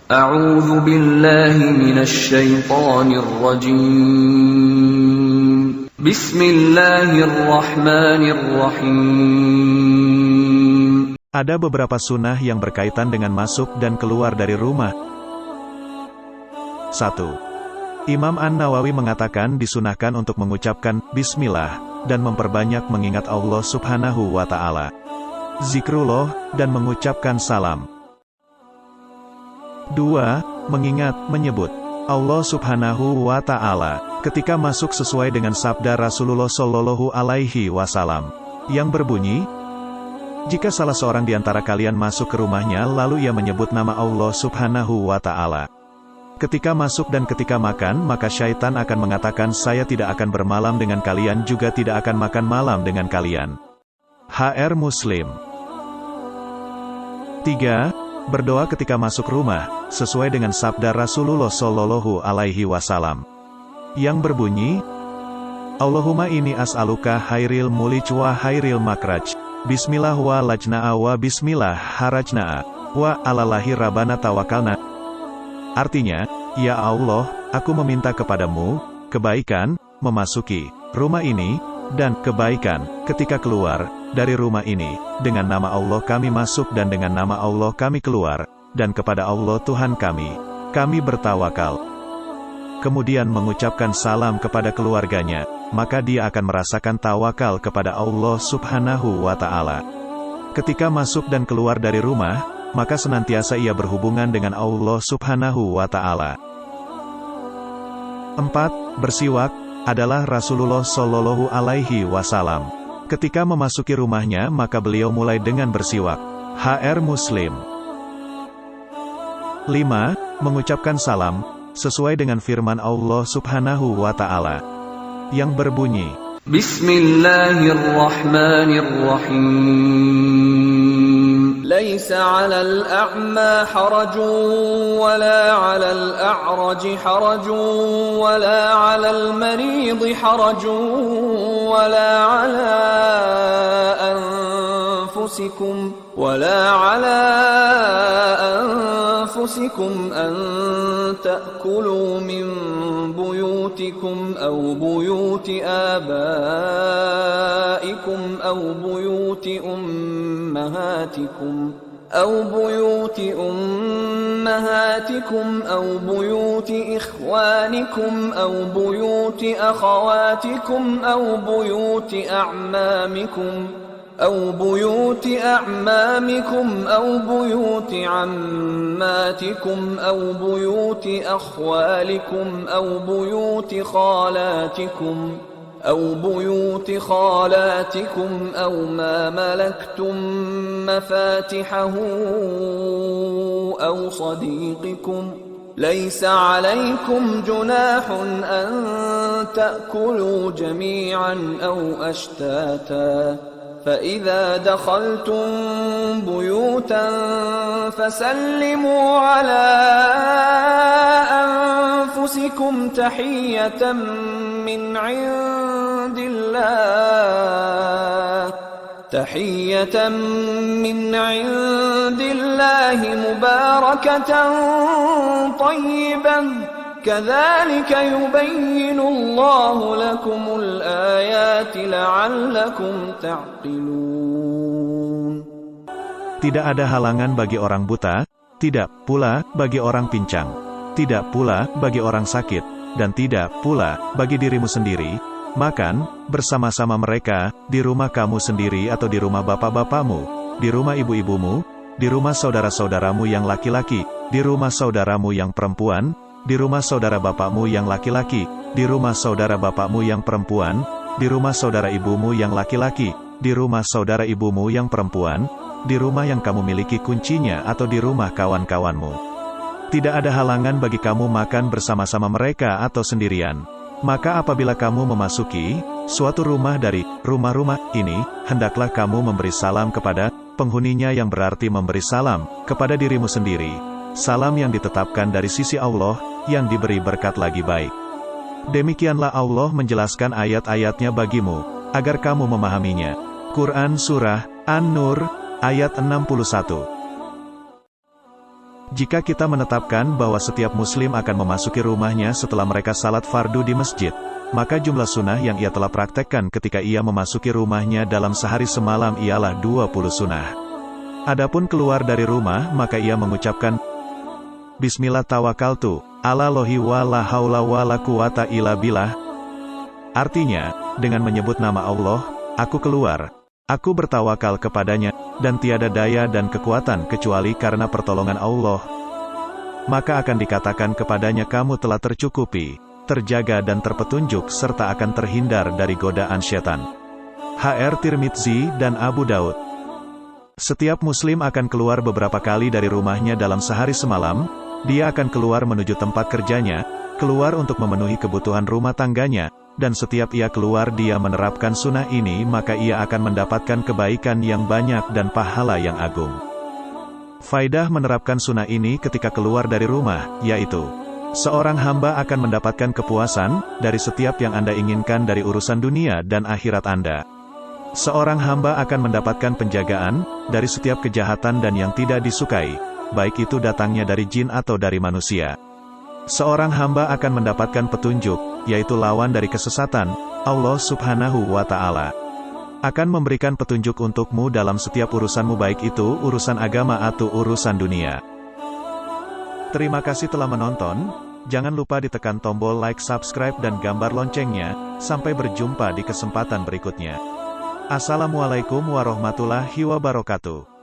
أعوذ بالله من الشيطان الرجيم بسم الله الرحمن الرحيم. Ada beberapa sunnah yang berkaitan dengan masuk dan keluar dari rumah. 1. Imam An-Nawawi mengatakan disunahkan untuk mengucapkan Bismillah dan memperbanyak mengingat Allah Subhanahu wa Ta'ala, zikrullah, dan mengucapkan salam. 2. Mengingat, menyebut Allah Subhanahu wa Ta'ala ketika masuk sesuai dengan sabda Rasulullah Shallallahu Alaihi Wasallam yang berbunyi, jika salah seorang di antara kalian masuk ke rumahnya lalu ia menyebut nama Allah Subhanahu wa Ta'ala ketika masuk dan ketika makan, maka syaitan akan mengatakan, saya tidak akan bermalam dengan kalian, juga tidak akan makan malam dengan kalian. HR Muslim. 3. Berdoa ketika masuk rumah, sesuai dengan sabda Rasulullah Shallallahu Alaihi Wasallam yang berbunyi, Allahumma inni as'aluka khairil mulij wa khairil makraj, bismillah wa lajna'a wa bismillah harajna'a, wa alalahi rabbana tawakalna. Artinya, ya Allah, aku meminta kepadamu kebaikan memasuki rumah ini, dan kebaikan ketika keluar dari rumah ini. Dengan nama Allah kami masuk dan dengan nama Allah kami keluar, dan kepada Allah Tuhan kami bertawakal. Kemudian mengucapkan salam kepada keluarganya, maka dia akan merasakan tawakal kepada Allah Subhanahu wa Ta'ala. Ketika masuk dan keluar dari rumah, maka senantiasa ia berhubungan dengan Allah Subhanahu wa Ta'ala. 4. Bersiwak adalah Rasulullah Shallallahu Alaihi Wasallam. Ketika memasuki rumahnya, maka beliau mulai dengan bersiwak. HR Muslim. 5. Mengucapkan salam sesuai dengan firman Allah Subhanahu wa Ta'ala yang berbunyi, Bismillahirrahmanirrahim. ليس على الأعمى حرج ولا على الأعرج حرج ولا على المريض حرج ولا على أنفسكم أن تأكلوا من بيوتكم أو بيوت آبائكم أو بيوت أمهاتكم أو بيوت إخوانكم أو بيوت أخواتكم أو بيوت أعمامكم أو بيوت عماتكم أو بيوت أخوالكم أو بيوت خالاتكم أو ما ملكتم مفاتحه أو صديقكم. ليس عليكم جناح أن تأكلوا جميعا أو أشتاتا. فإذا دخلتم بيوتا فسلموا على أنفسكم تحية من عند الله مباركة طيبة كذلك يبين الله لكم الآيات لعلكم تعقلون. Tidak ada halangan bagi orang buta, tidak pula bagi orang pincang, tidak pula bagi orang sakit, dan tidak pula bagi dirimu sendiri, makan bersama-sama mereka, di rumah kamu sendiri atau di rumah bapak-bapakmu, di rumah ibu-ibumu, di rumah saudara-saudaramu yang laki-laki, di rumah saudaramu yang perempuan, di rumah saudara bapakmu yang laki-laki, di rumah saudara bapakmu yang perempuan, di rumah saudara ibumu yang laki-laki, di rumah saudara ibumu yang perempuan, di rumah yang kamu miliki kuncinya atau di rumah kawan-kawanmu. Tidak ada halangan bagi kamu makan bersama-sama mereka atau sendirian. Maka apabila kamu memasuki suatu rumah dari rumah-rumah ini, hendaklah kamu memberi salam kepada penghuninya, yang berarti memberi salam kepada dirimu sendiri. Salam yang ditetapkan dari sisi Allah, yang diberi berkat lagi baik. Demikianlah Allah menjelaskan ayat-ayatnya bagimu, agar kamu memahaminya. Quran Surah An-Nur, ayat 61. Jika kita menetapkan bahwa setiap muslim akan memasuki rumahnya setelah mereka salat fardu di masjid, maka jumlah sunnah yang ia telah praktekkan ketika ia memasuki rumahnya dalam sehari semalam ialah 20 sunnah. Adapun keluar dari rumah, maka ia mengucapkan, Bismillah tawakkaltu, ala Allahi wa la haula wa la quwata illa billah. Artinya, dengan menyebut nama Allah, aku keluar. Aku bertawakal kepadanya, dan tiada daya dan kekuatan kecuali karena pertolongan Allah. Maka akan dikatakan kepadanya kamu telah tercukupi, terjaga dan terpetunjuk serta akan terhindar dari godaan syaitan. HR Tirmidzi dan Abu Daud. Setiap muslim akan keluar beberapa kali dari rumahnya dalam sehari semalam. Dia akan keluar menuju tempat kerjanya, keluar untuk memenuhi kebutuhan rumah tangganya, dan setiap ia keluar dia menerapkan sunnah ini maka ia akan mendapatkan kebaikan yang banyak dan pahala yang agung. Faidah menerapkan sunnah ini ketika keluar dari rumah, yaitu, seorang hamba akan mendapatkan kepuasan dari setiap yang Anda inginkan dari urusan dunia dan akhirat Anda. Seorang hamba akan mendapatkan penjagaan dari setiap kejahatan dan yang tidak disukai, baik itu datangnya dari jin atau dari manusia. Seorang hamba akan mendapatkan petunjuk, yaitu lawan dari kesesatan. Allah Subhanahu wa Ta'ala akan memberikan petunjuk untukmu dalam setiap urusanmu, baik itu urusan agama atau urusan dunia. Terima kasih telah menonton. Jangan lupa ditekan tombol like, subscribe, dan gambar loncengnya. Sampai berjumpa di kesempatan berikutnya. Assalamualaikum warahmatullahi wabarakatuh.